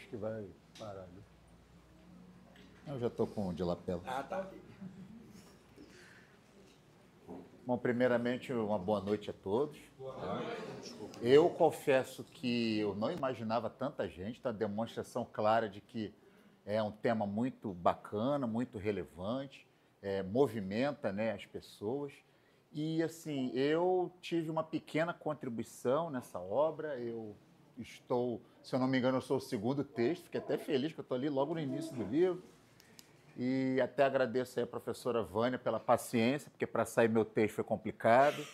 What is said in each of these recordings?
que vai parar, né? Eu já estou com o de lapela. Ah, tá ok. Bom, primeiramente, uma boa noite a todos. Boa noite. Desculpa. Eu confesso que eu não imaginava tanta gente, tá? Demonstração clara de que é um tema muito bacana, muito relevante, movimenta, né, as pessoas. E, assim, eu tive uma pequena contribuição nessa obra. Eu estou, se eu não me engano, eu sou o segundo texto, fiquei até feliz que eu estou ali logo no início do livro. E até agradeço aí a professora Vânia pela paciência, porque para sair meu texto foi complicado.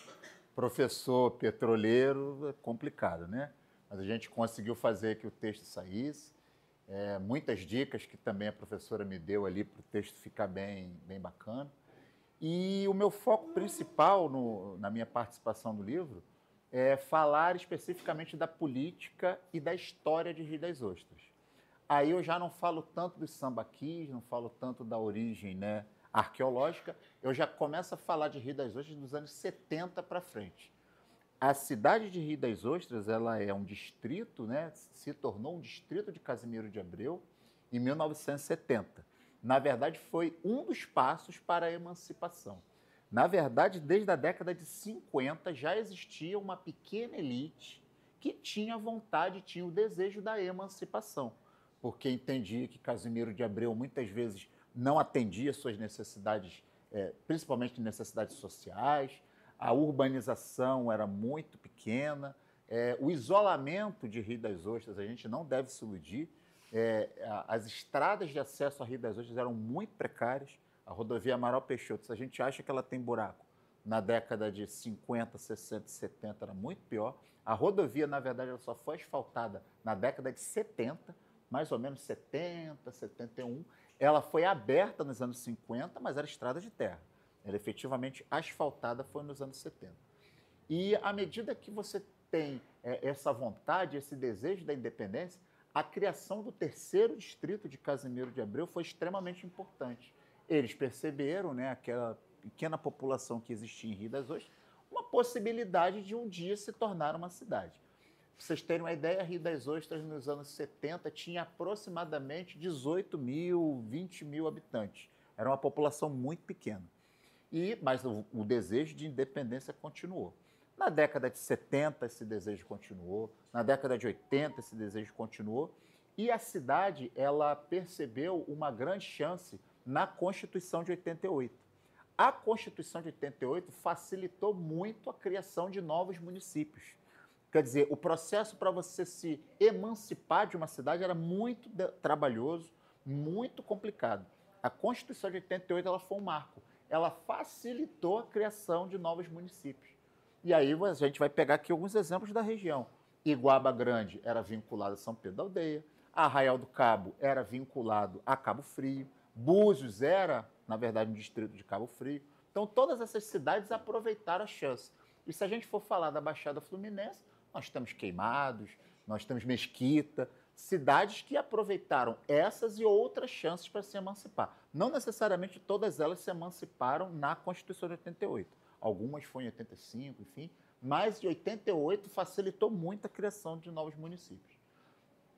Professor petroleiro, é complicado, né? Mas a gente conseguiu fazer que o texto saísse. Muitas dicas que também a professora me deu ali para o texto ficar bem, bem bacana. E o meu foco principal na minha participação no livro é falar especificamente da política e da história de Rio das Ostras. Aí eu já não falo tanto dos sambaquis, não falo tanto da origem, né, arqueológica, eu já começo a falar de Rio das Ostras dos anos 70 para frente. A cidade de Rio das Ostras, ela é um distrito, né, se tornou um distrito de Casimiro de Abreu em 1970. Na verdade, foi um dos passos para a emancipação. Na verdade, desde a década de 50 já existia uma pequena elite que tinha vontade, tinha o desejo da emancipação, porque entendia que Casimiro de Abreu muitas vezes não atendia suas necessidades, principalmente necessidades sociais, a urbanização era muito pequena, o isolamento de Rio das Ostras, a gente não deve se iludir, as estradas de acesso a Rio das Ostras eram muito precárias, a rodovia Amaral Peixoto, se a gente acha que ela tem buraco, na década de 50, 60 e 70 era muito pior. A rodovia, na verdade, ela só foi asfaltada na década de 70, mais ou menos 70, 71. Ela foi aberta nos anos 50, mas era estrada de terra. Ela efetivamente asfaltada foi nos anos 70. E à medida que você tem essa vontade, esse desejo da independência, a criação do terceiro distrito de Casimiro de Abreu foi extremamente importante. Eles perceberam, né, aquela pequena população que existia em Rio das Ostras, uma possibilidade de um dia se tornar uma cidade. Para vocês terem uma ideia, Rio das Ostras nos anos 70 tinha aproximadamente 18 mil, 20 mil habitantes. Era uma população muito pequena. Mas o desejo de independência continuou. Na década de 70 esse desejo continuou, na década de 80 esse desejo continuou, e a cidade ela percebeu uma grande chance na Constituição de 88. A Constituição de 88 facilitou muito a criação de novos municípios. Quer dizer, o processo para você se emancipar de uma cidade era muito trabalhoso, muito complicado. A Constituição de 88 ela foi um marco. Ela facilitou a criação de novos municípios. E aí a gente vai pegar aqui alguns exemplos da região. Iguaba Grande era vinculado a São Pedro da Aldeia, Arraial do Cabo era vinculado a Cabo Frio, Búzios era, na verdade, um distrito de Cabo Frio. Então, todas essas cidades aproveitaram a chance. E se a gente for falar da Baixada Fluminense, nós temos Queimados, nós temos Mesquita, cidades que aproveitaram essas e outras chances para se emancipar. Não necessariamente todas elas se emanciparam na Constituição de 88. Algumas foram em 85, enfim, mas em 88 facilitou muito a criação de novos municípios.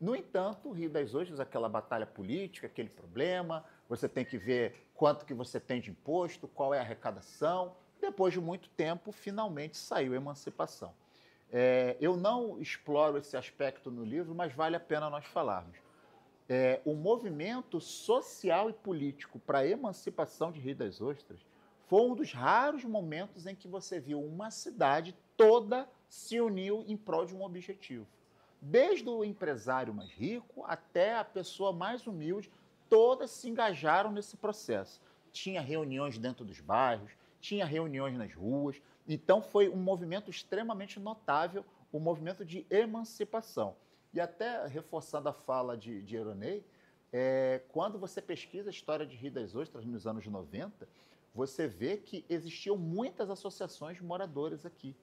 No entanto, o Rio das Ostras, aquela batalha política, aquele problema, você tem que ver quanto que você tem de imposto, qual é a arrecadação. Depois de muito tempo, finalmente saiu a emancipação. Eu não exploro esse aspecto no livro, mas vale a pena nós falarmos. O movimento social e político para a emancipação de Rio das Ostras foi um dos raros momentos em que você viu uma cidade toda se uniu em prol de um objetivo. Desde o empresário mais rico até a pessoa mais humilde, todas se engajaram nesse processo. Tinha reuniões dentro dos bairros, tinha reuniões nas ruas, então foi um movimento extremamente notável, o movimento de emancipação. E até reforçando a fala de Eronei, quando você pesquisa a história de Rio das Ostras nos anos 90, você vê que existiam muitas associações de moradores aqui.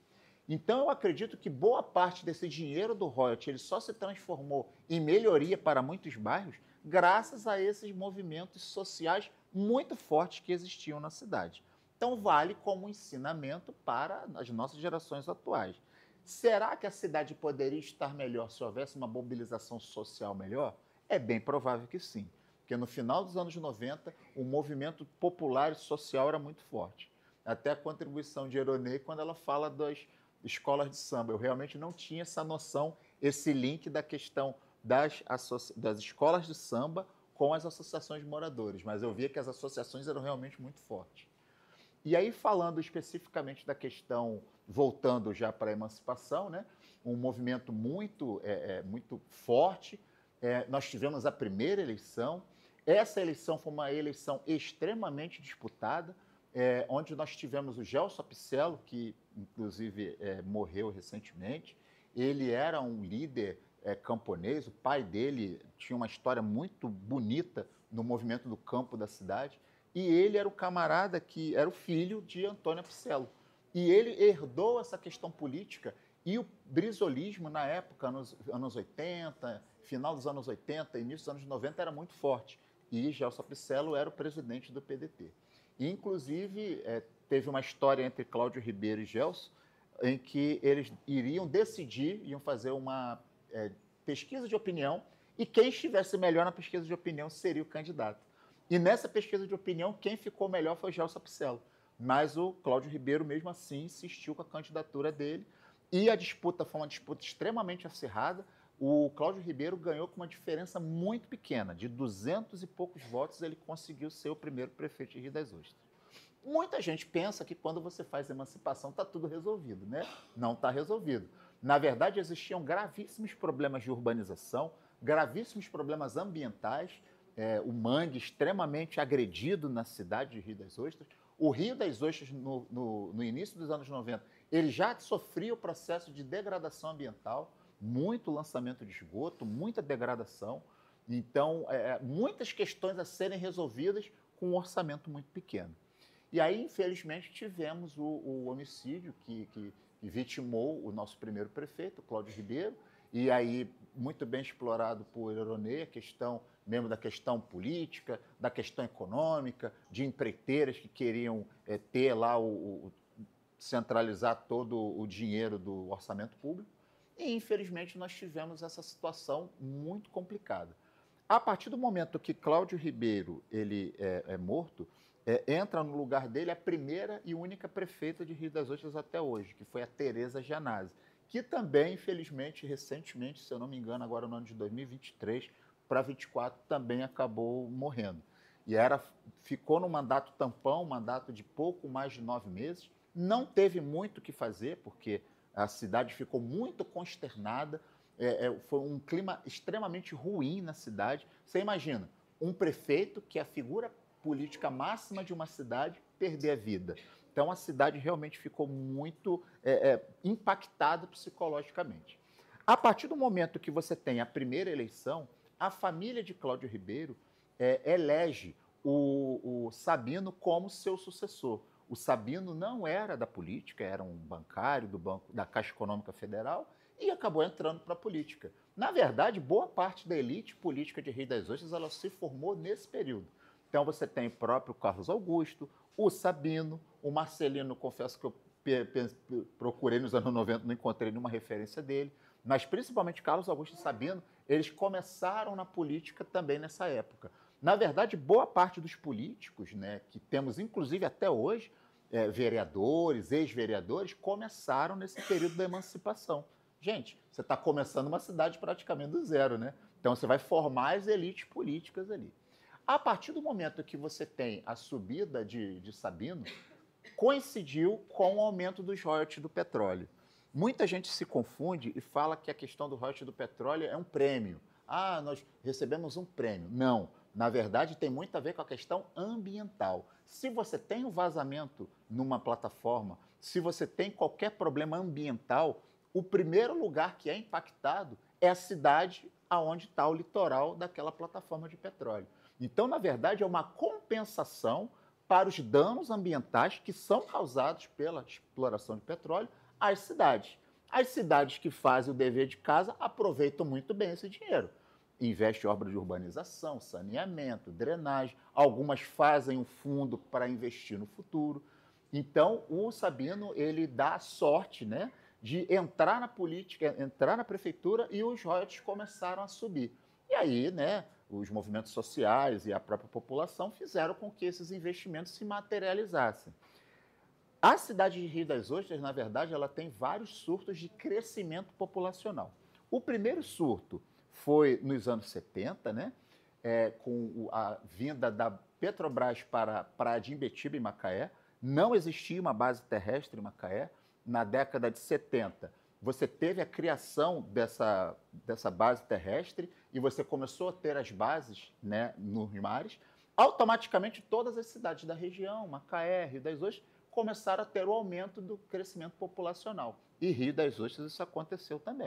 Então, eu acredito que boa parte desse dinheiro do royalty ele só se transformou em melhoria para muitos bairros graças a esses movimentos sociais muito fortes que existiam na cidade. Então, vale como ensinamento para as nossas gerações atuais. Será que a cidade poderia estar melhor se houvesse uma mobilização social melhor? É bem provável que sim, porque no final dos anos 90, o movimento popular e social era muito forte. Até a contribuição de Eronei quando ela fala das escolas de samba. Eu realmente não tinha essa noção, esse link da questão das escolas de samba com as associações de moradores, mas eu via que as associações eram realmente muito fortes. E aí, falando especificamente da questão, voltando já para a emancipação, né, um movimento muito forte. Nós tivemos a primeira eleição. Essa eleição foi uma eleição extremamente disputada, onde nós tivemos o Gelson Apicella, que inclusive morreu recentemente. Ele era um líder camponês, o pai dele tinha uma história muito bonita no movimento do campo da cidade, e ele era o camarada que era o filho de Antônio Apicella. E ele herdou essa questão política, e o brizolismo, na época, nos anos 80, final dos anos 80, início dos anos 90, era muito forte. E Gelson Apicella era o presidente do PDT. E, inclusive, teve uma história entre Cláudio Ribeiro e Gelson, em que eles iam fazer uma pesquisa de opinião, e quem estivesse melhor na pesquisa de opinião seria o candidato. E nessa pesquisa de opinião, quem ficou melhor foi Gelson Apicella. Mas o Cláudio Ribeiro, mesmo assim, insistiu com a candidatura dele, e a disputa foi uma disputa extremamente acirrada. O Cláudio Ribeiro ganhou com uma diferença muito pequena, de 200 e poucos votos, ele conseguiu ser o primeiro prefeito de Rio das Ostras. Muita gente pensa que quando você faz emancipação está tudo resolvido, né? Não está resolvido. Na verdade, existiam gravíssimos problemas de urbanização, gravíssimos problemas ambientais, o mangue extremamente agredido na cidade de Rio das Ostras. O Rio das Ostras, no início dos anos 90, ele já sofria o processo de degradação ambiental, muito lançamento de esgoto, muita degradação. Então, muitas questões a serem resolvidas com um orçamento muito pequeno. E aí, infelizmente, tivemos o homicídio que vitimou o nosso primeiro prefeito, Cláudio Ribeiro, e aí, muito bem explorado por Eronei, a questão mesmo da questão política, da questão econômica, de empreiteiras que queriam ter lá centralizar todo o dinheiro do orçamento público. E, infelizmente, nós tivemos essa situação muito complicada. A partir do momento que Cláudio Ribeiro ele é morto, entra no lugar dele a primeira e única prefeita de Rio das Ostras até hoje, que foi a Tereza Gianazzi, que também, infelizmente, recentemente, se eu não me engano, agora no ano de 2023 para 24, também acabou morrendo. E ficou no mandato tampão, um mandato de pouco mais de 9 meses, não teve muito o que fazer, porque a cidade ficou muito consternada, foi um clima extremamente ruim na cidade. Você imagina, um prefeito, que é a figura política máxima de uma cidade, perder a vida. Então, a cidade realmente ficou muito impactada psicologicamente. A partir do momento que você tem a primeira eleição, a família de Cláudio Ribeiro elege o Sabino como seu sucessor. O Sabino não era da política, era um bancário da Caixa Econômica Federal e acabou entrando para a política. Na verdade, boa parte da elite política de Rio das Ostras ela se formou nesse período. Então, você tem o próprio Carlos Augusto, o Sabino, o Marcelino, confesso que eu procurei nos anos 90, não encontrei nenhuma referência dele, mas principalmente Carlos Augusto e Sabino, eles começaram na política também nessa época. Na verdade, boa parte dos políticos, né, que temos inclusive até hoje, vereadores, ex-vereadores, começaram nesse período da emancipação. Gente, você está começando uma cidade praticamente do zero, né? Então você vai formar as elites políticas ali. A partir do momento que você tem a subida de Sabino, coincidiu com o aumento dos royalties do petróleo. Muita gente se confunde e fala que a questão do royalties do petróleo é um prêmio. Ah, nós recebemos um prêmio. Não, na verdade tem muito a ver com a questão ambiental. Se você tem um vazamento numa plataforma, se você tem qualquer problema ambiental, o primeiro lugar que é impactado é a cidade aonde está o litoral daquela plataforma de petróleo. Então, na verdade, é uma compensação para os danos ambientais que são causados pela exploração de petróleo às cidades. As cidades que fazem o dever de casa aproveitam muito bem esse dinheiro. Investem em obras de urbanização, saneamento, drenagem. Algumas fazem um fundo para investir no futuro. Então, o Sabino ele dá a sorte, né, de entrar na política, entrar na prefeitura e os royalties começaram a subir. E aí, né, os movimentos sociais e a própria população fizeram com que esses investimentos se materializassem. A cidade de Rio das Ostras, na verdade, ela tem vários surtos de crescimento populacional. O primeiro surto foi nos anos 70, né, com a vinda da Petrobras para a Praia de Imbetiba, em Macaé. Não existia uma base terrestre em Macaé. Na década de 70, você teve a criação dessa base terrestre e você começou a ter as bases, né, nos mares. Automaticamente, todas as cidades da região, Macaé, Rio das Ostras, começaram a ter o aumento do crescimento populacional. E Rio das Ostras isso aconteceu também.